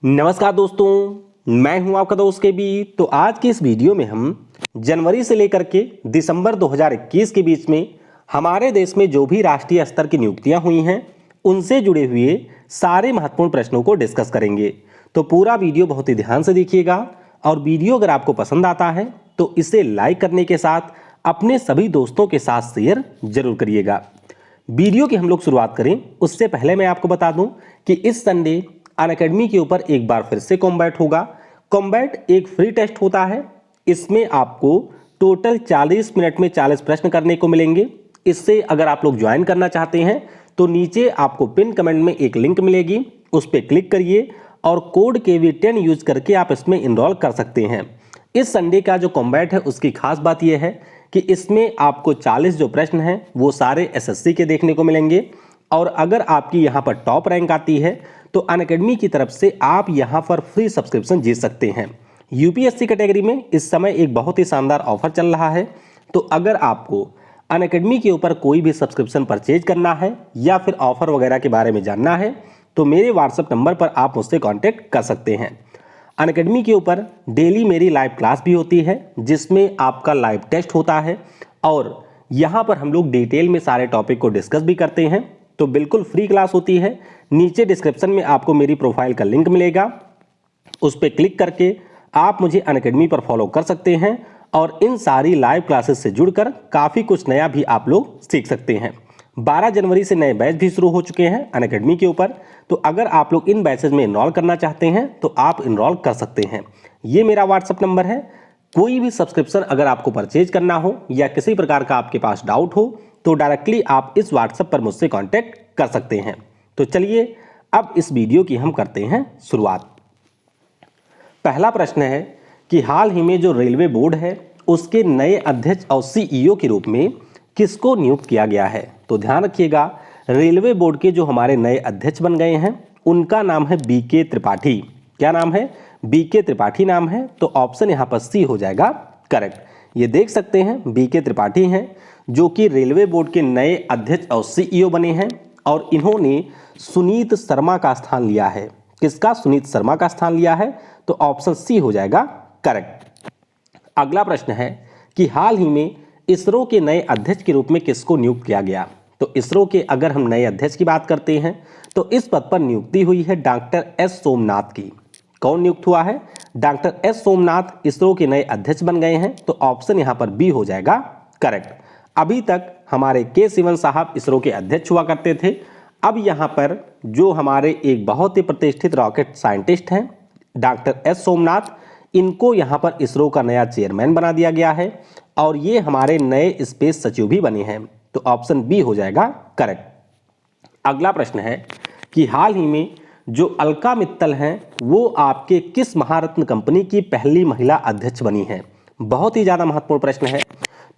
नमस्कार दोस्तों, मैं हूं आपका दोस्त के बी। तो आज की इस वीडियो में हम जनवरी से लेकर के दिसंबर 2021 के बीच में हमारे देश में जो भी राष्ट्रीय स्तर की नियुक्तियां हुई हैं उनसे जुड़े हुए सारे महत्वपूर्ण प्रश्नों को डिस्कस करेंगे। तो पूरा वीडियो बहुत ही ध्यान से देखिएगा और वीडियो अगर आपको पसंद आता है तो इसे लाइक करने के साथ अपने सभी दोस्तों के साथ शेयर जरूर करिएगा। वीडियो की हम लोग शुरुआत करें उससे पहले मैं आपको बता दूं कि इस संडे अनअकैडमी के ऊपर एक बार फिर से कॉम्बैट होगा। कॉम्बैट एक फ्री टेस्ट होता है। इसमें आपको टोटल 40 मिनट में 40 प्रश्न करने को मिलेंगे। इससे अगर आप लोग ज्वाइन करना चाहते हैं तो नीचे आपको पिन कमेंट में एक लिंक मिलेगी, उस पर क्लिक करिए और कोड KV10 यूज करके आप इसमें इनरोल कर सकते हैं। इस संडे का जो कॉम्बैट है उसकी खास बात यह है कि इसमें आपको 40 जो प्रश्न हैं वो सारे SSC के देखने को मिलेंगे और अगर आपकी यहाँ पर टॉप रैंक आती है तो अनअकैडमी की तरफ से आप यहाँ पर फ्री सब्सक्रिप्शन जीत सकते हैं। UPSC कैटेगरी में इस समय एक बहुत ही शानदार ऑफर चल रहा है। तो अगर आपको अनअकैडमी के ऊपर कोई भी सब्सक्रिप्शन परचेज करना है या फिर ऑफर वगैरह के बारे में जानना है तो मेरे व्हाट्सएप नंबर पर आप मुझसे कॉन्टैक्ट कर सकते हैं। अनअकैडमी के ऊपर डेली मेरी लाइव क्लास भी होती है जिसमें आपका लाइव टेस्ट होता है और यहाँ पर हम लोग डिटेल में सारे टॉपिक को डिस्कस भी करते हैं। तो बिल्कुल फ्री क्लास होती है। नीचे डिस्क्रिप्शन में आपको मेरी प्रोफाइल का लिंक मिलेगा, उस पर क्लिक करके आप मुझे अनअकैडमी पर फॉलो कर सकते हैं और इन सारी लाइव क्लासेस से जुड़कर काफ़ी कुछ नया भी आप लोग सीख सकते हैं। 12 जनवरी से नए बैच भी शुरू हो चुके हैं अनअकैडमी के ऊपर। तो अगर आप लोग इन बैचेज में इनरोल करना चाहते हैं तो आप इनरोल कर सकते हैं। ये मेरा व्हाट्सएप नंबर है। कोई भी सब्सक्रिप्शन अगर आपको परचेज करना हो या किसी प्रकार का आपके पास डाउट हो तो डायरेक्टली आप इस व्हाट्सएप पर मुझसे कांटेक्ट कर सकते हैं। तो चलिए अब इस वीडियो की हम करते हैं शुरुआत। पहला प्रश्न है कि हाल ही में जो रेलवे बोर्ड है उसके नए अध्यक्ष और CEO के रूप में किसको नियुक्त किया गया है। तो ध्यान रखिएगा, रेलवे बोर्ड के जो हमारे नए अध्यक्ष बन गए हैं उनका नाम है BK त्रिपाठी। क्या नाम है? BK त्रिपाठी नाम है। तो ऑप्शन यहाँ पर C हो जाएगा करेक्ट। ये देख सकते हैं BK त्रिपाठी हैं जो कि रेलवे बोर्ड के नए अध्यक्ष और CEO बने हैं और इन्होंने सुनीत शर्मा का स्थान लिया है। किसका? सुनीत शर्मा का स्थान लिया है। तो ऑप्शन C हो जाएगा करेक्ट। अगला प्रश्न है कि हाल ही में इसरो के नए अध्यक्ष के रूप में किसको नियुक्त किया गया। तो इसरो के अगर हम नए अध्यक्ष की बात करते हैं तो इस पद पर नियुक्ति हुई है डॉक्टर S सोमनाथ की। कौन नियुक्त हुआ है? डॉक्टर S सोमनाथ इसरो के नए अध्यक्ष बन गए हैं। तो ऑप्शन यहाँ पर B हो जाएगा करेक्ट। अभी तक हमारे K सिवन साहब इसरो के अध्यक्ष हुआ करते थे। अब यहाँ पर जो हमारे एक बहुत ही प्रतिष्ठित रॉकेट साइंटिस्ट हैं डॉक्टर S सोमनाथ, इनको यहाँ पर इसरो का नया चेयरमैन बना दिया गया है और ये हमारे नए स्पेस सचिव भी बने हैं। तो ऑप्शन B हो जाएगा करेक्ट। अगला प्रश्न है कि हाल ही में जो अलका मित्तल हैं वो आपके किस महारत्न कंपनी की पहली महिला अध्यक्ष बनी है। बहुत ही ज़्यादा महत्वपूर्ण प्रश्न है।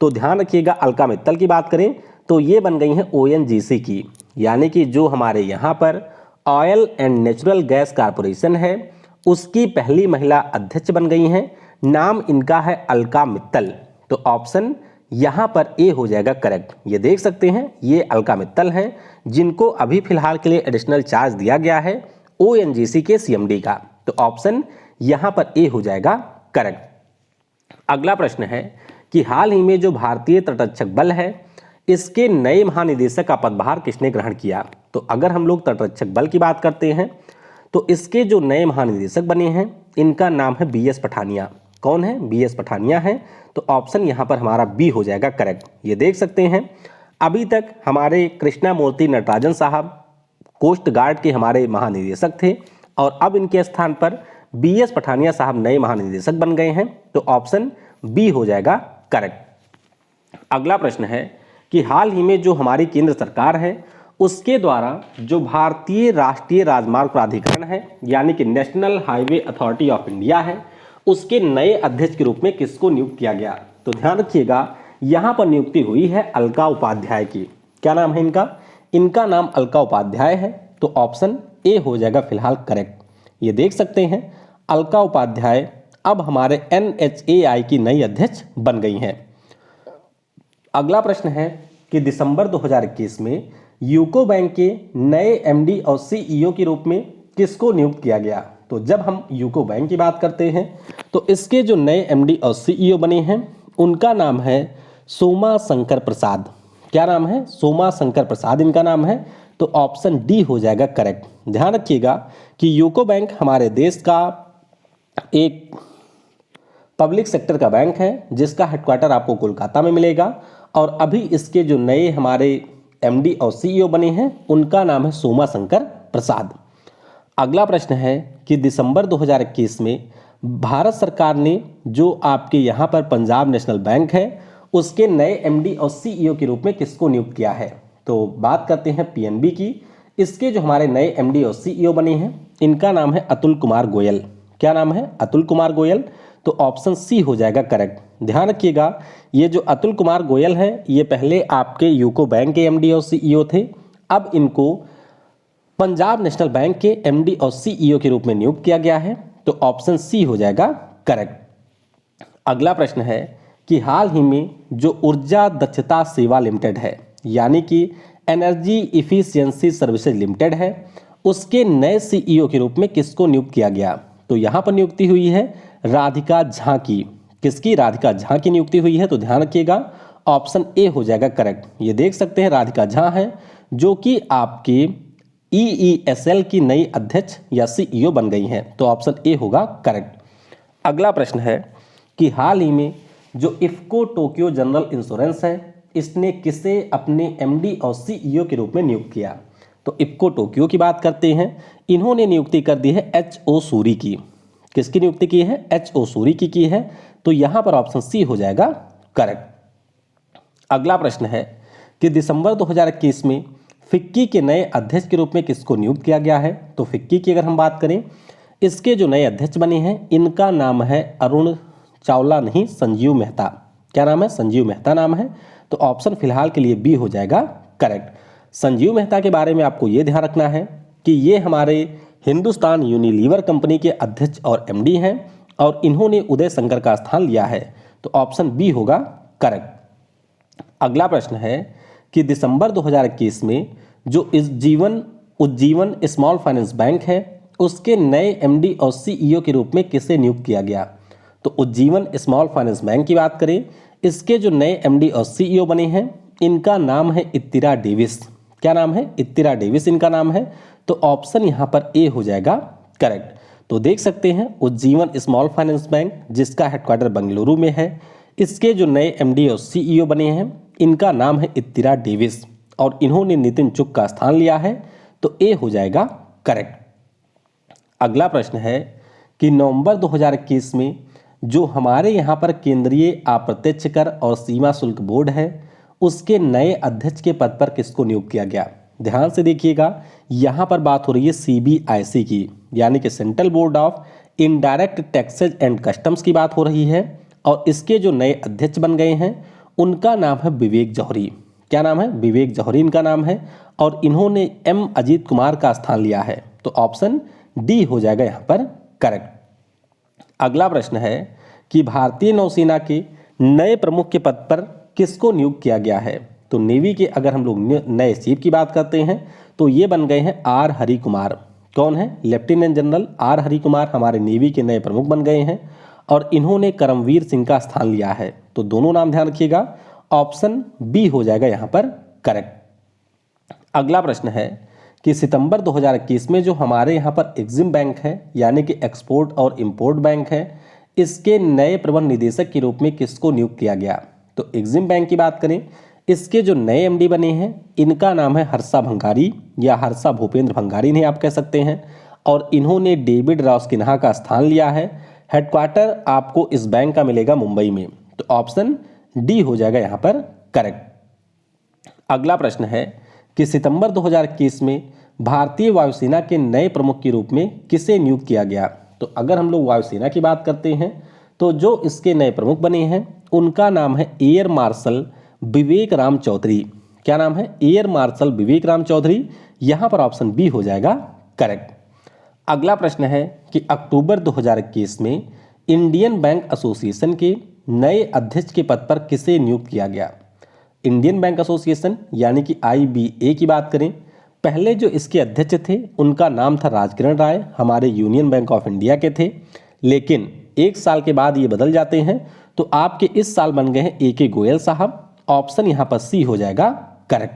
तो ध्यान रखिएगा, अलका मित्तल की बात करें तो ये बन गई हैं ONGC की, यानी कि जो हमारे यहाँ पर oil and natural gas corporation है उसकी पहली महिला अध्यक्ष बन गई हैं। नाम इनका है अलका मित्तल। तो ऑप्शन यहाँ पर A हो जाएगा करेक्ट। ये देख सकते हैं ये अलका मित्तल हैं जिनको अभी फिलहाल के लिए एडिशनल चार्ज दिया गया है ONGC के CMD का। तो ऑप्शन यहाँ पर A हो जाएगा करेक्ट। अगला प्रश्न है कि हाल ही में जो भारतीय तटरक्षक बल है इसके नए महानिदेशक का पदभार किसने ग्रहण किया। तो अगर हम लोग तटरक्षक बल की बात करते हैं तो इसके जो नए महानिदेशक बने हैं इनका नाम है BS पठानिया। कौन है? BS पठानिया है। तो ऑप्शन यहाँ पर हमारा B हो जाएगा करेक्ट। ये देख सकते हैं अभी तक हमारे कृष्णा मूर्ति नटराजन साहब कोस्ट गार्ड के हमारे महानिदेशक थे और अब इनके स्थान पर BS पठानिया साहब नए महानिदेशक बन गए हैं। तो ऑप्शन B हो जाएगा करेक्ट। अगला प्रश्न है कि हाल ही में जो हमारी केंद्र सरकार है उसके द्वारा जो भारतीय राष्ट्रीय राजमार्ग प्राधिकरण है यानी कि national highway authority of India है उसके नए अध्यक्ष के रूप में किसको नियुक्त किया गया। तो ध्यान रखिएगा यहाँ पर नियुक्ति हुई है अलका उपाध्याय की। क्या नाम है इनका? इनका नाम अलका उपाध्याय है। तो ऑप्शन A हो जाएगा फिलहाल करेक्ट। ये देख सकते हैं अलका उपाध्याय अब हमारे NHAI की नई अध्यक्ष बन गई हैं। अगला प्रश्न है कि दिसंबर 2021 में यूको बैंक के नए MD और CEO के रूप में किसको नियुक्त किया गया। तो जब हम यूको बैंक की बात करते हैं तो इसके जो नए एमडी और सीईओ बने हैं उनका नाम है सोमा शंकर प्रसाद। क्या नाम है? सोमा शंकर प्रसाद इनका नाम है। तो ऑप्शन डी हो जाएगा करेक्ट। ध्यान रखिएगा कि यूको बैंक हमारे देश का एक पब्लिक सेक्टर का बैंक है जिसका हेडक्वार्टर आपको कोलकाता में मिलेगा और अभी इसके जो नए हमारे एमडी और सीईओ बने हैं उनका नाम है सोमा शंकर प्रसाद। अगला प्रश्न है कि दिसंबर 2021 में भारत सरकार ने जो आपके यहाँ पर पंजाब नेशनल बैंक है उसके नए एमडी और सीईओ के रूप में किसको नियुक्त किया है? तो बात करते हैं पीएनबी की। इसके जो हमारे नए एमडी और सीईओ बने हैं इनका नाम है अतुल कुमार गोयल। क्या नाम है? अतुल कुमार गोयल। तो ऑप्शन सी हो जाएगा करेक्ट। ध्यान रखिएगा ये जो अतुल कुमार गोयल है ये पहले आपके यूको बैंक के एमडी और सीईओ थे, अब इनको पंजाब नेशनल बैंक के एमडी और सीईओ के रूप में नियुक्त किया गया है। तो ऑप्शन सी हो जाएगा करेक्ट। अगला प्रश्न है कि हाल ही में जो ऊर्जा दक्षता सेवा लिमिटेड है यानी कि एनर्जी इफिशियंसी सर्विसेज लिमिटेड है उसके नए सीईओ के रूप में किसको नियुक्त किया गया? तो यहाँ पर नियुक्ति हुई है राधिका झा की। किसकी? राधिका झा की नियुक्ति हुई है। तो ध्यान रखिएगा ऑप्शन ए हो जाएगा करेक्ट। ये देख सकते हैं राधिका झा हैं जो कि आपके ईईएसएल की नई अध्यक्ष या सीईओ बन गई हैं। तो ऑप्शन ए होगा करेक्ट। अगला प्रश्न है कि हाल ही में जो इफ्को टोक्यो जनरल इंश्योरेंस है इसने किसे अपने एमडी और सीईओ के रूप में नियुक्त किया? तो इफ्को टोक्यो की बात करते हैं, इन्होंने नियुक्ति कर दी है एचओ सूरी की। किसकी नियुक्ति की है? एचओ सूरी की है। तो यहां पर ऑप्शन सी हो जाएगा करेक्ट। अगला प्रश्न है कि दिसंबर 2021 में फिक्की के नए अध्यक्ष के रूप में किसको नियुक्त किया गया है? तो फिक्की की अगर हम बात करें इसके जो नए अध्यक्ष बने हैं इनका नाम है अरुण चावला नहीं, संजीव मेहता। क्या नाम है? संजीव मेहता नाम है। तो ऑप्शन फिलहाल के लिए बी हो जाएगा करेक्ट। संजीव मेहता के बारे में आपको ये ध्यान रखना है कि ये हमारे हिंदुस्तान यूनिलीवर कंपनी के अध्यक्ष और एमडी हैं और इन्होंने उदय शंकर का स्थान लिया है। तो ऑप्शन बी होगा करेक्ट। अगला प्रश्न है कि दिसंबर 2021 में जो उज्जीवन स्मॉल फाइनेंस बैंक है उसके नए एमडी और सीईओ के रूप में किसे नियुक्त किया गया? तो उज्जीवन स्मॉल फाइनेंस बैंक की बात करें इसके जो नए एमडी और सीईओ बने हैं इनका नाम है इत्तिरा डेविस। क्या नाम है? इत्तिरा डेविस इनका नाम है। तो ऑप्शन यहाँ पर ए हो जाएगा करेक्ट। तो देख सकते हैं उज्जीवन स्मॉल फाइनेंस बैंक जिसका हेडक्वार्टर बेंगलुरु में है इसके जो नए एमडी और सीईओ बने हैं इनका नाम है इत्तिरा डेविस और इन्होंने नितिन चुग का स्थान लिया है। तो ए हो जाएगा करेक्ट। अगला प्रश्न है कि नवंबर 2021 में जो हमारे यहाँ पर केंद्रीय अप्रत्यक्ष कर और सीमा शुल्क बोर्ड है उसके नए अध्यक्ष के पद पर किसको नियुक्त किया गया? ध्यान से देखिएगा यहाँ पर बात हो रही है सीबीआईसी की यानी कि central board of indirect taxes and customs की बात हो रही है और इसके जो नए अध्यक्ष बन गए हैं उनका नाम है विवेक जौहरी। क्या नाम है? विवेक जौहरी इनका नाम है और इन्होंने एम अजीत कुमार का स्थान लिया है। तो ऑप्शन डी हो जाएगा यहाँ पर करेक्ट। अगला प्रश्न है कि भारतीय नौसेना के नए प्रमुख के पद पर किसको नियुक्त किया गया है? तो नेवी के अगर हम लोग नए चीफ की बात करते हैं तो ये बन गए हैं आर हरि कुमार। कौन है? Lieutenant general R Hari Kumar हमारे नेवी के नए प्रमुख बन गए हैं और इन्होंने करमवीर सिंह का स्थान लिया है। तो दोनों नाम ध्यान रखिएगा ऑप्शन बी हो जाएगा यहाँ पर करेक्ट। अगला प्रश्न है कि सितंबर 2021 में जो हमारे यहाँ पर एग्जिम बैंक है यानी कि एक्सपोर्ट और इंपोर्ट बैंक है इसके नए प्रबंध निदेशक के रूप में किसको नियुक्त किया गया? तो एग्जिम बैंक की बात करें इसके जो नए एमडी बने हैं इनका नाम है हर्षा भंगारी या हर्षा भूपेंद्र भंगारी नहीं आप कह सकते हैं और इन्होंने डेविड रॉसकिन्हा का स्थान लिया है। हेडक्वार्टर आपको इस बैंक का मिलेगा मुंबई में। तो ऑप्शन डी हो जाएगा यहाँ पर करेक्ट। अगला प्रश्न है कि सितंबर 2021 में भारतीय वायुसेना के नए प्रमुख के रूप में किसे नियुक्त किया गया? तो अगर हम लोग वायुसेना की बात करते हैं तो जो इसके नए प्रमुख बने हैं उनका नाम है एयर मार्शल विवेक राम चौधरी। क्या नाम है? एयर मार्शल विवेक राम चौधरी। यहाँ पर ऑप्शन बी हो जाएगा करेक्ट। अगला प्रश्न है कि अक्टूबर 2021 में इंडियन बैंक एसोसिएशन के नए अध्यक्ष के पद पर किसे नियुक्त किया गया? इंडियन बैंक एसोसिएशन यानी कि IBA की बात करें पहले जो इसके अध्यक्ष थे उनका नाम था राजकिरण राय, हमारे यूनियन बैंक ऑफ इंडिया के थे, लेकिन 1 साल के बाद ये बदल जाते हैं। तो आपके इस साल बन गए हैं A.K. गोयल साहब। ऑप्शन यहाँ पर सी हो जाएगा करेक्ट।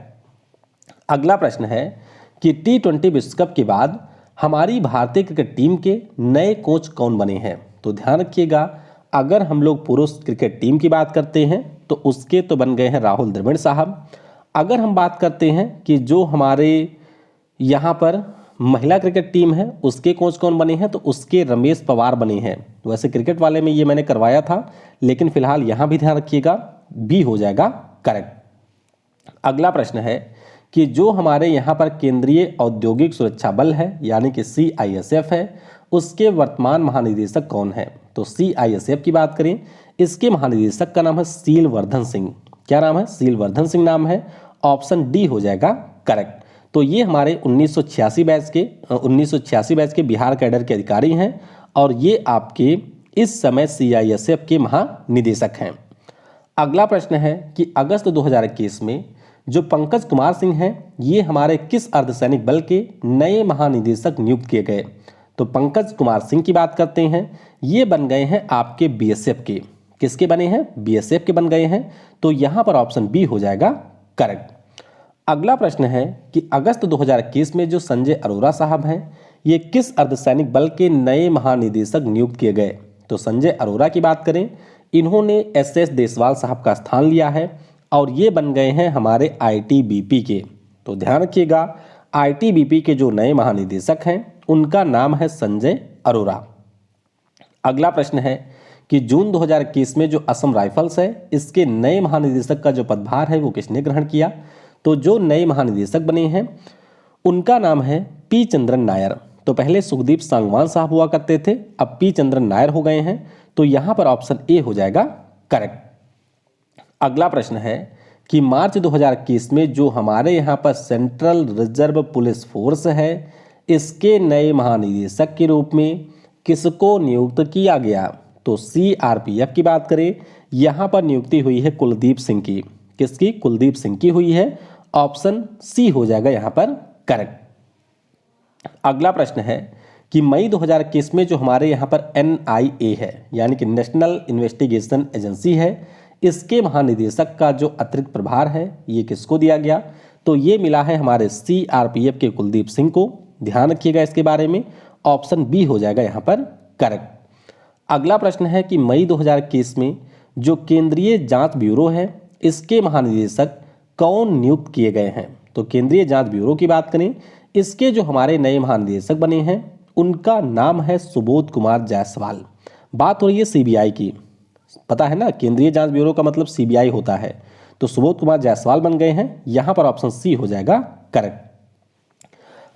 अगला प्रश्न है कि T20 विश्व कप के बाद हमारी भारतीय क्रिकेट टीम के नए कोच कौन बने हैं। तो ध्यान रखिएगा, अगर हम लोग पुरुष क्रिकेट टीम की बात करते हैं तो उसके तो बन गए हैं राहुल द्रविड़ साहब। अगर हम बात करते हैं कि जो हमारे यहाँ पर महिला क्रिकेट टीम है उसके कोच कौन बने हैं, तो उसके रमेश पवार बने हैं। वैसे क्रिकेट वाले में ये मैंने करवाया था, लेकिन फिलहाल यहाँ भी ध्यान रखिएगा, बी हो जाएगा करेक्ट। अगला प्रश्न है कि जो हमारे यहाँ पर केंद्रीय औद्योगिक सुरक्षा बल है यानी कि CISF है, उसके वर्तमान महानिदेशक कौन है। तो CISF की बात करें, इसके महानिदेशक का नाम है सीलवर्धन सिंह। क्या नाम है? सीलवर्धन सिंह नाम है। ऑप्शन डी हो जाएगा करेक्ट। तो ये हमारे 1986 बैच के बिहार कैडर के अधिकारी हैं और ये आपके इस समय CISF के महानिदेशक हैं। अगला प्रश्न है कि अगस्त 2021 में जो पंकज कुमार सिंह हैं ये हमारे किस अर्धसैनिक बल के नए महानिदेशक नियुक्त किए गए। तो पंकज कुमार सिंह की बात करते हैं, ये बन गए हैं आपके BSF के। किसके बने हैं? BSF के बन गए हैं। तो यहाँ पर ऑप्शन बी हो जाएगा करेक्ट। अगला प्रश्न है कि अगस्त 2021 में जो संजय अरोरा साहब हैं ये किस अर्धसैनिक बल के नए महानिदेशक नियुक्त किए गए। तो संजय अरोरा की बात करें, इन्होंने SS देसवाल साहब का स्थान लिया है और ये बन गए हैं हमारे ITBP के। तो ध्यान रखिएगा, ITBP के जो नए महानिदेशक हैं उनका नाम है संजय अरोरा। अगला प्रश्न है कि जून 2021 में जो असम राइफल्स है इसके नए महानिदेशक का जो पदभार है वो किसने ग्रहण किया। तो जो नए महानिदेशक बने हैं उनका नाम है P. चंद्रन नायर। तो पहले सुखदीप सांगवान साहब हुआ करते थे, अब P. चंद्रन नायर हो गए हैं। तो यहाँ पर ऑप्शन ए हो जाएगा करेक्ट। अगला प्रश्न है कि मार्च 2021 में जो हमारे यहाँ पर सेंट्रल रिजर्व पुलिस फोर्स है इसके नए महानिदेशक के रूप में किसको नियुक्त किया गया। तो CRPF की बात करें, यहाँ पर नियुक्ति हुई है कुलदीप सिंह की। किसकी? कुलदीप सिंह की हुई है। ऑप्शन सी हो जाएगा यहाँ पर करेक्ट। अगला प्रश्न है कि मई 2021 में जो हमारे यहाँ पर NIA है यानी कि नेशनल इन्वेस्टिगेशन एजेंसी है, इसके महानिदेशक का जो अतिरिक्त प्रभार है ये किसको दिया गया। तो ये मिला है हमारे CRPF के कुलदीप सिंह को। ध्यान रखिएगा इसके बारे में, ऑप्शन बी हो जाएगा यहाँ पर करेक्ट। अगला प्रश्न है कि मई 2021 में जो केंद्रीय जांच ब्यूरो है इसके महानिदेशक कौन नियुक्त किए गए हैं। तो केंद्रीय जांच ब्यूरो की बात करें, इसके जो हमारे नए महानिदेशक बने हैं उनका नाम है सुबोध कुमार जायसवाल। बात हो रही है CBI की, पता है ना, केंद्रीय जांच ब्यूरो का मतलब CBI होता है। तो सुबोध कुमार जायसवाल बन गए हैं, यहाँ पर ऑप्शन सी हो जाएगा करेक्ट।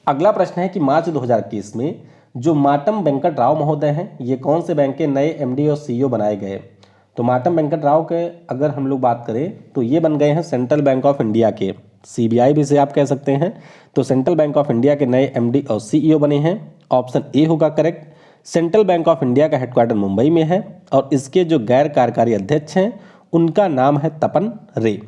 अगला प्रश्न है कि मार्च 2021 में जो मातम वेंकट राव महोदय हैं ये कौन से बैंक के नए MD और CEO बनाए गए। तो मातम वेंकट राव के अगर हम लोग बात करें तो ये बन गए हैं सेंट्रल बैंक ऑफ इंडिया के, CBI भी से आप कह सकते हैं। तो सेंट्रल बैंक ऑफ इंडिया के नए MD और CEO बने हैं। ऑप्शन ए होगा correct. Central bank of India का हेडक्वार्टर मुंबई में है और इसके जो गैर कार्यकारी अध्यक्ष हैं उनका नाम है तपन रे।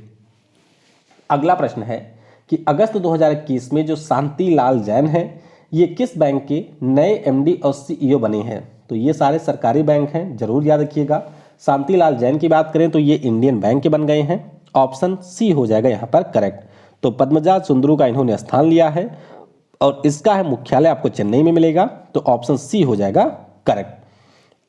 अगला प्रश्न है कि अगस्त 2021 में जो शांति लाल जैन है ये किस बैंक के नए MD और CEO बने हैं। तो ये सारे सरकारी बैंक हैं, जरूर याद रखिएगा। शांति लाल जैन की बात करें तो ये इंडियन बैंक के बन गए हैं। ऑप्शन सी हो जाएगा यहाँ पर करेक्ट। तो पद्मजा सुंदरू का इन्होंने स्थान लिया है और इसका है मुख्यालय आपको चेन्नई में मिलेगा। तो ऑप्शन सी हो जाएगा करेक्ट।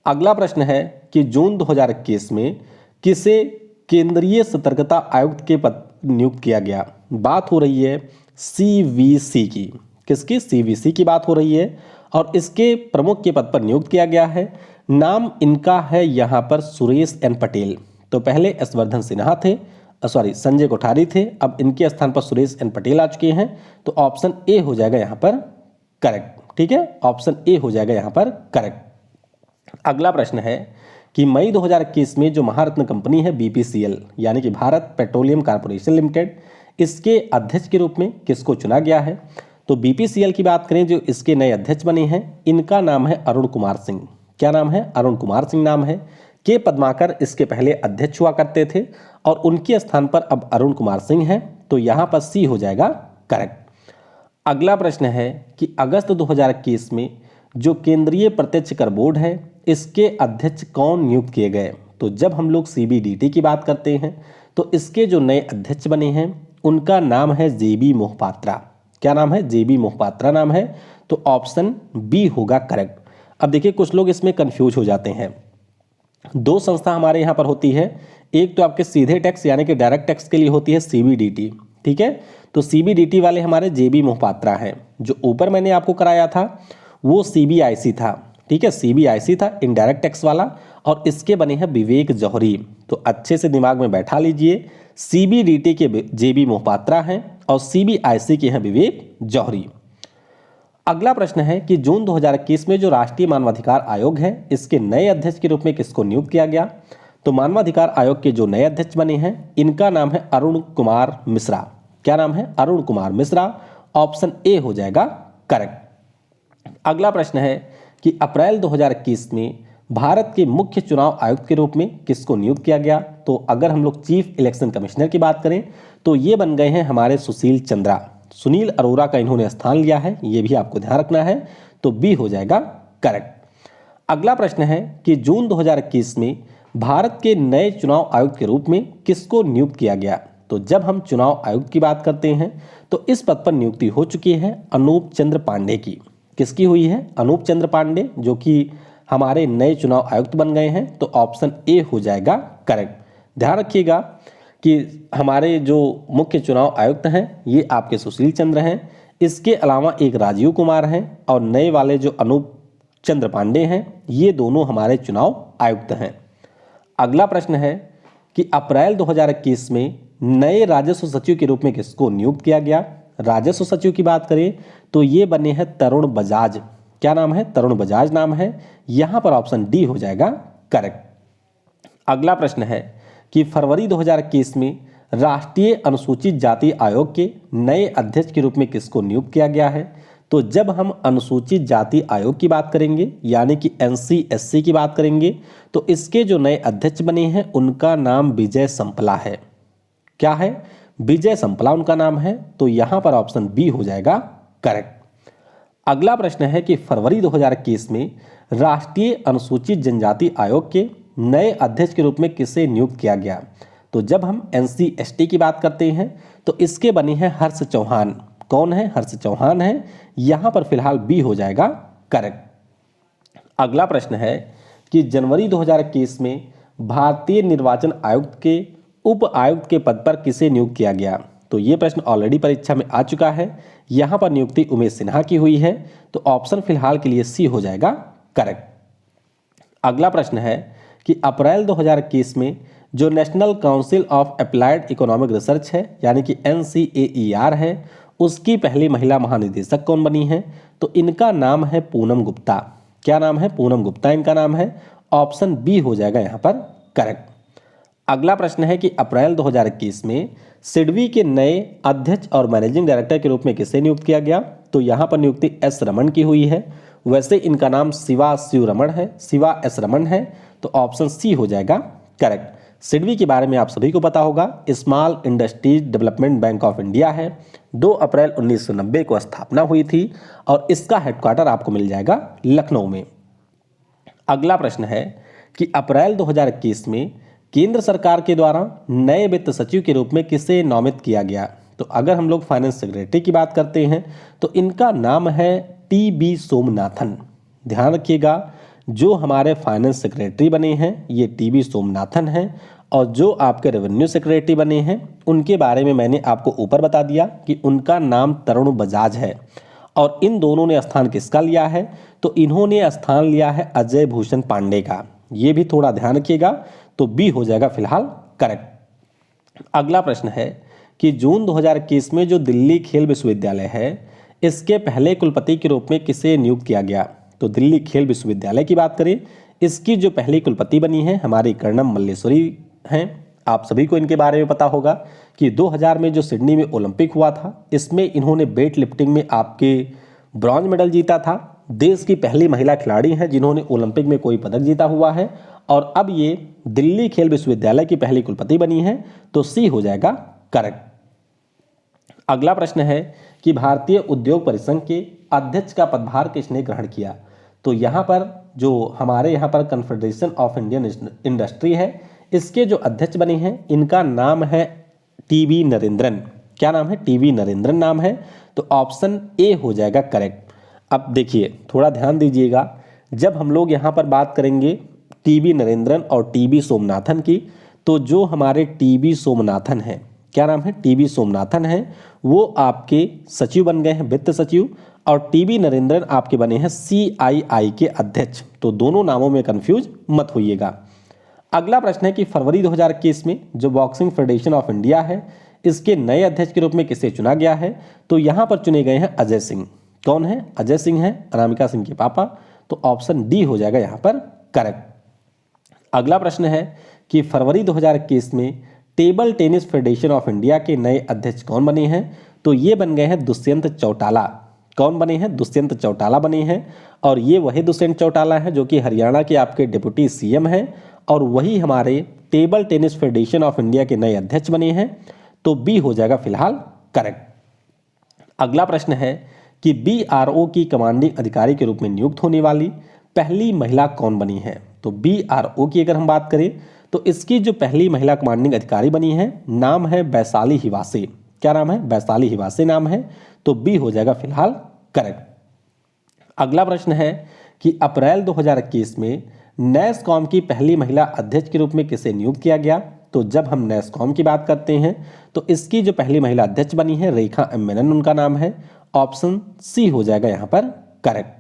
अगला प्रश्न है कि जून 2021 में किसे केंद्रीय सतर्कता आयुक्त के पद नियुक्त किया गया। बात हो रही है CVC की। किसकी? CVC की बात हो रही है और इसके प्रमुख के पद पर नियुक्त किया गया है। नाम इनका है यहाँ पर सुरेश N पटेल। तो पहले यशवर्धन सिन्हा थे, संजय कोठारी थे, अब इनके स्थान पर सुरेश N पटेल आ चुके हैं। तो ऑप्शन ए हो जाएगा यहाँ पर करेक्ट। ठीक है, ऑप्शन ए हो जाएगा यहाँ पर करेक्ट। अगला प्रश्न है कि मई 2021 में जो महारत्न कंपनी है BPCL यानी कि भारत पेट्रोलियम कॉर्पोरेशन लिमिटेड, इसके अध्यक्ष के रूप में किसको चुना गया है। तो BPCL की बात करें, जो इसके नए अध्यक्ष बने हैं इनका नाम है अरुण कुमार सिंह। क्या नाम है? अरुण कुमार सिंह नाम है। के पद्माकर इसके पहले अध्यक्ष हुआ करते थे और उनके स्थान पर अब अरुण कुमार सिंह हैं। तो यहाँ पर सी हो जाएगा करेक्ट। अगला प्रश्न है कि अगस्त 2021 में जो केंद्रीय प्रत्यक्ष कर बोर्ड है इसके अध्यक्ष कौन नियुक्त किए गए। तो जब हम लोग सीबीडीटी की बात करते हैं तो इसके जो नए अध्यक्ष बने हैं उनका नाम है जेबी मोहपात्रा। क्या नाम है? जेबी मोहपात्रा नाम है। तो ऑप्शन बी होगा करेक्ट। अब देखिए कुछ लोग इसमें कंफ्यूज हो जाते हैं। दो संस्था हमारे यहाँ पर होती है, एक तो आपके सीधे टैक्स यानी कि डायरेक्ट टैक्स के लिए होती है सीबीडीटी, ठीक है। तो सीबीडीटी वाले हमारे जेबी मोहपात्रा हैं। जो ऊपर मैंने आपको कराया था वो सीबीआईसी था, ठीक है, सीबीआईसी था इनडायरेक्ट टैक्स वाला, और इसके बने हैं विवेक जौहरी। तो अच्छे से दिमाग में बैठा लीजिए, सीबीडीटी के जेबी मोहपात्रा हैं और सीबीआईसी के हैं विवेक जौहरी। अगला प्रश्न है कि जून 2021 में जो राष्ट्रीय मानवाधिकार आयोग है इसके नए अध्यक्ष के रूप में किसको नियुक्त किया गया। तो मानवाधिकार आयोग के जो नए अध्यक्ष बने हैं इनका नाम है अरुण कुमार मिश्रा। क्या नाम है? अरुण कुमार मिश्रा। ऑप्शन ए हो जाएगा करेक्ट। अगला प्रश्न है कि अप्रैल 2021 में भारत के मुख्य चुनाव आयुक्त के रूप में किसको नियुक्त किया गया। तो अगर हम लोग चीफ इलेक्शन कमिश्नर की बात करें तो ये बन गए हैं हमारे सुशील चंद्रा। सुनील अरोरा का इन्होंने स्थान लिया है, ये भी आपको ध्यान रखना है। तो बी हो जाएगा करेक्ट। अगला प्रश्न है कि जून 2021 में भारत के नए चुनाव आयुक्त के रूप में किसको नियुक्त किया गया। तो जब हम चुनाव आयुक्त की बात करते हैं तो इस पद पर नियुक्ति हो चुकी है अनूप चंद्र पांडे की। किसकी हुई है? अनूप चंद्र पांडे, जो कि हमारे नए चुनाव आयुक्त बन गए हैं। तो ऑप्शन ए हो जाएगा करेक्ट। ध्यान रखिएगा कि हमारे जो मुख्य चुनाव आयुक्त हैं ये आपके सुशील चंद्र हैं, इसके अलावा एक राजीव कुमार हैं और नए वाले जो अनूप चंद्र पांडे हैं ये दोनों हमारे चुनाव आयुक्त हैं। अगला प्रश्न है कि अप्रैल 2021 में नए राजस्व सचिव के रूप में किसको नियुक्त किया गया। राजस्व सचिव की बात करें तो ये बने हैं तरुण बजाज। क्या नाम है? तरुण बजाज नाम है। यहां पर ऑप्शन डी हो जाएगा करेक्ट। अगला प्रश्न है कि फरवरी 2021 में राष्ट्रीय अनुसूचित जाति आयोग के नए अध्यक्ष के रूप में किसको नियुक्त किया गया है। तो जब हम अनुसूचित जाति आयोग की बात करेंगे यानी कि NCSC की बात करेंगे तो इसके जो नए अध्यक्ष बने हैं उनका नाम विजय संपला है। क्या है? विजय संपला उनका नाम है। तो यहां पर ऑप्शन बी हो जाएगा करेक्ट। अगला प्रश्न है कि फरवरी 2021 में राष्ट्रीय अनुसूचित जनजाति आयोग के नए अध्यक्ष के रूप में किसे नियुक्त किया गया। तो जब हम NCST की बात करते हैं तो इसके बने हैं हर्ष चौहान। कौन है? हर्ष चौहान है। यहां पर फिलहाल बी हो जाएगा करेक्ट। अगला प्रश्न है कि जनवरी 2021 में भारतीय निर्वाचन आयुक्त के उप आयुक्त के पद पर किसे नियुक्त किया गया। तो ये प्रश्न ऑलरेडी परीक्षा में आ चुका है। यहां पर नियुक्ति उमेश सिन्हा की हुई है। तो ऑप्शन फिलहाल के लिए सी हो जाएगा करेक्ट। अगला प्रश्न है कि अप्रैल 2021 में जो national council of applied economic research है यानी कि NCAER है उसकी पहली महिला महानिदेशक कौन बनी है। तो इनका नाम है पूनम गुप्ता। क्या नाम है? पूनम गुप्ता इनका नाम है। ऑप्शन बी हो जाएगा यहां पर करेक्ट। अगला प्रश्न है कि अप्रैल 2021 में सिडबी के नए अध्यक्ष और मैनेजिंग डायरेक्टर के रूप में किसे नियुक्त किया गया। तो यहां पर नियुक्ति S रमन की हुई है। वैसे इनका नाम शिवा शिव रमन है, शिवा S रमन है। तो ऑप्शन सी हो जाएगा करेक्ट। सिडबी के बारे में आप सभी को पता होगा, small industries development bank of India है। 2 अप्रैल 1990 को स्थापना हुई थी और इसका हेडक्वार्टर आपको मिल जाएगा लखनऊ में। अगला प्रश्न है कि अप्रैल 2021 में केंद्र सरकार के द्वारा नए वित्त सचिव के रूप में किसे नामित किया गया। तो अगर हम लोग फाइनेंस सेक्रेटरी की बात करते हैं तो इनका नाम है TB सोमनाथन। ध्यान रखिएगा, जो हमारे फाइनेंस सेक्रेटरी बने हैं ये TB सोमनाथन हैं और जो आपके रेवेन्यू सेक्रेटरी बने हैं उनके बारे में मैंने आपको ऊपर बता दिया कि उनका नाम तरुण बजाज है। और इन दोनों ने स्थान किसका लिया है। तो इन्होंने स्थान लिया है अजय भूषण पांडे का। ये भी थोड़ा ध्यान रखिएगा। तो बी हो जाएगा फिलहाल करेक्ट। अगला प्रश्न है कि जून 2021 में जो दिल्ली खेल विश्वविद्यालय है इसके पहले कुलपति के रूप में किसे नियुक्त किया गया। तो दिल्ली खेल विश्वविद्यालय की बात करें, इसकी जो पहली कुलपति बनी है हमारी कर्णम मल्लेश्वरी हैं। आप सभी को इनके बारे में पता होगा कि 2000 में जो सिडनी में ओलंपिक हुआ था इसमें इन्होंने वेट लिफ्टिंग में आपके ब्रॉन्ज मेडल जीता था। देश की पहली महिला खिलाड़ी हैं जिन्होंने ओलंपिक में कोई पदक जीता हुआ है और अब ये दिल्ली खेल विश्वविद्यालय की पहली कुलपति बनी है। तो सी हो जाएगा करेक्ट। अगला प्रश्न है कि भारतीय उद्योग परिसंघ के अध्यक्ष का पदभार किसने ग्रहण किया। तो यहाँ पर जो हमारे यहाँ पर कन्फेडरेशन ऑफ इंडियन इंडस्ट्री है, इसके जो अध्यक्ष बने हैं इनका नाम है टीवी नरेंद्रन। क्या नाम है? टीवी नरेंद्रन नाम है। तो ऑप्शन ए हो जाएगा करेक्ट। अब देखिए थोड़ा ध्यान दीजिएगा, जब हम लोग यहाँ पर बात करेंगे टीवी नरेंद्रन और टीवी सोमनाथन की, तो जो हमारे टीवी सोमनाथन हैं, क्या नाम है? टीवी सोमनाथन हैं, वो आपके सचिव बन गए हैं, वित्त सचिव, और टीवी नरेंद्रन आपके बने हैं CII के अध्यक्ष। तो दोनों नामों में कंफ्यूज मत होइएगा। अगला प्रश्न है कि फरवरी 2021 में जो बॉक्सिंग फेडरेशन ऑफ इंडिया है, इसके नए अध्यक्ष के रूप में किसे चुना गया है। तो यहाँ पर चुने गए हैं अजय सिंह। कौन है? अजय सिंह हैं, अनामिका सिंह के पापा। तो ऑप्शन डी हो जाएगा यहाँ पर करेक्ट। अगला प्रश्न है कि फरवरी 2021 में table tennis federation of India के नए अध्यक्ष कौन बने हैं। तो ये बन गए हैं दुष्यंत चौटाला। कौन बने हैं? दुष्यंत चौटाला बने हैं। और ये वही दुष्यंत चौटाला है जो कि हरियाणा के आपके डिप्टी CM हैं, और वही हमारे table tennis federation of India के नए अध्यक्ष बने हैं। तो बी हो जाएगा फिलहाल करेक्ट। अगला प्रश्न है कि BRO की कमांडिंग अधिकारी के रूप में नियुक्त होने वाली पहली महिला कौन बनी है। तो BRO की अगर हम बात करें तो इसकी जो पहली महिला कमांडिंग अधिकारी बनी है, नाम है वैशाली हिवासे। क्या नाम है? वैशाली हिवासे नाम है। तो बी हो जाएगा फिलहाल करेक्ट। अगला प्रश्न है कि अप्रैल 2021 में नैसकॉम की पहली महिला अध्यक्ष के रूप में किसे नियुक्त किया गया। तो जब हम नैसकॉम की बात करते हैं तो इसकी जो पहली महिला अध्यक्ष बनी है रेखा M मेनन उनका नाम है। ऑप्शन सी हो जाएगा यहाँ पर करेक्ट।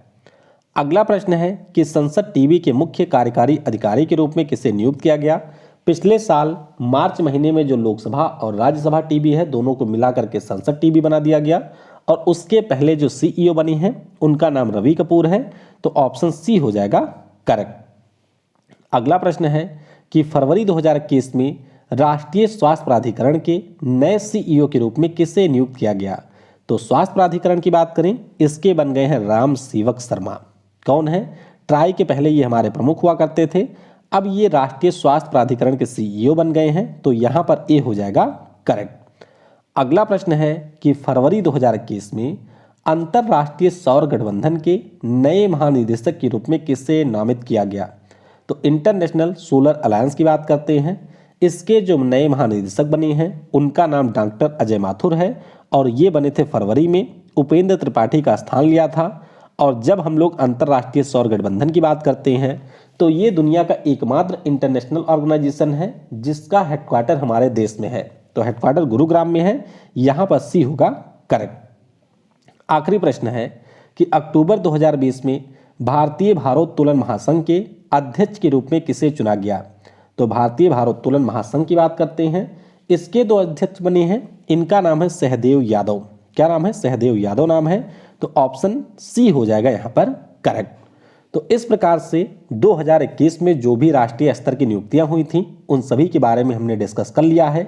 अगला प्रश्न है कि संसद टीवी के मुख्य कार्यकारी अधिकारी के रूप में किसे नियुक्त किया गया। पिछले साल मार्च महीने में जो लोकसभा और राज्यसभा टीवी है, दोनों को मिलाकर के संसद टीवी बना दिया गया, और उसके पहले जो CEO बनी हैं उनका नाम रवि कपूर है। तो ऑप्शन सी हो जाएगा करेक्ट। अगला प्रश्न है कि फरवरी 2021 में राष्ट्रीय स्वास्थ्य प्राधिकरण के नए CEO के रूप में किसे नियुक्त किया गया। तो स्वास्थ्य प्राधिकरण की बात करें, इसके बन गए हैं राम सेवक शर्मा। कौन है? ट्राई के पहले ये हमारे प्रमुख हुआ करते थे, अब ये राष्ट्रीय स्वास्थ्य प्राधिकरण के CEO बन गए हैं। तो यहाँ पर ए हो जाएगा करेक्ट। अगला प्रश्न है कि फरवरी 2021 में अंतरराष्ट्रीय सौर गठबंधन के नए महानिदेशक के रूप में किसे नामित किया गया। तो इंटरनेशनल सोलर अलायंस की बात करते हैं, इसके जो नए महानिदेशक बने हैं उनका नाम डॉक्टर अजय माथुर है, और ये बने थे फरवरी में। उपेंद्र त्रिपाठी का स्थान लिया था। और जब हम लोग अंतरराष्ट्रीय सौर गठबंधन की बात करते हैं तो ये दुनिया का एकमात्र इंटरनेशनल ऑर्गेनाइजेशन है जिसका हेडक्वार्टर हमारे देश में है। तो हेडक्वार्टर गुरुग्राम में है, यहाँ पर सी होगा करेक्ट। आखिरी प्रश्न है कि अक्टूबर 2020 में भारतीय भारोत्तोलन महासंघ के अध्यक्ष के रूप में किसे चुना गया। तो भारतीय भारोत्तोलन महासंघ की बात करते हैं, इसके 2 अध्यक्ष बने हैं, इनका नाम है सहदेव यादव। क्या नाम है? सहदेव यादव नाम है। तो ऑप्शन सी हो जाएगा यहाँ पर करेक्ट। तो इस प्रकार से 2021 में जो भी राष्ट्रीय स्तर की नियुक्तियां हुई थी उन सभी के बारे में हमने डिस्कस कर लिया है।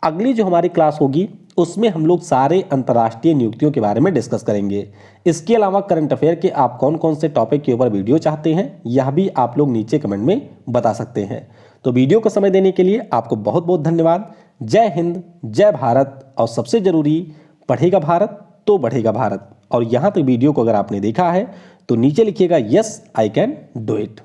अगली जो हमारी क्लास होगी उसमें हम लोग सारे अंतर्राष्ट्रीय नियुक्तियों के बारे में डिस्कस करेंगे। इसके अलावा करंट अफेयर के आप कौन कौन से टॉपिक के ऊपर वीडियो चाहते हैं यह भी आप लोग नीचे कमेंट में बता सकते हैं। तो वीडियो को समय देने के लिए आपको बहुत बहुत धन्यवाद। जय हिंद, जय भारत, और सबसे जरूरी, पढ़ेगा भारत तो बढ़ेगा भारत। और यहाँ तक वीडियो को अगर आपने देखा है तो नीचे लिखिएगा yes I can do it.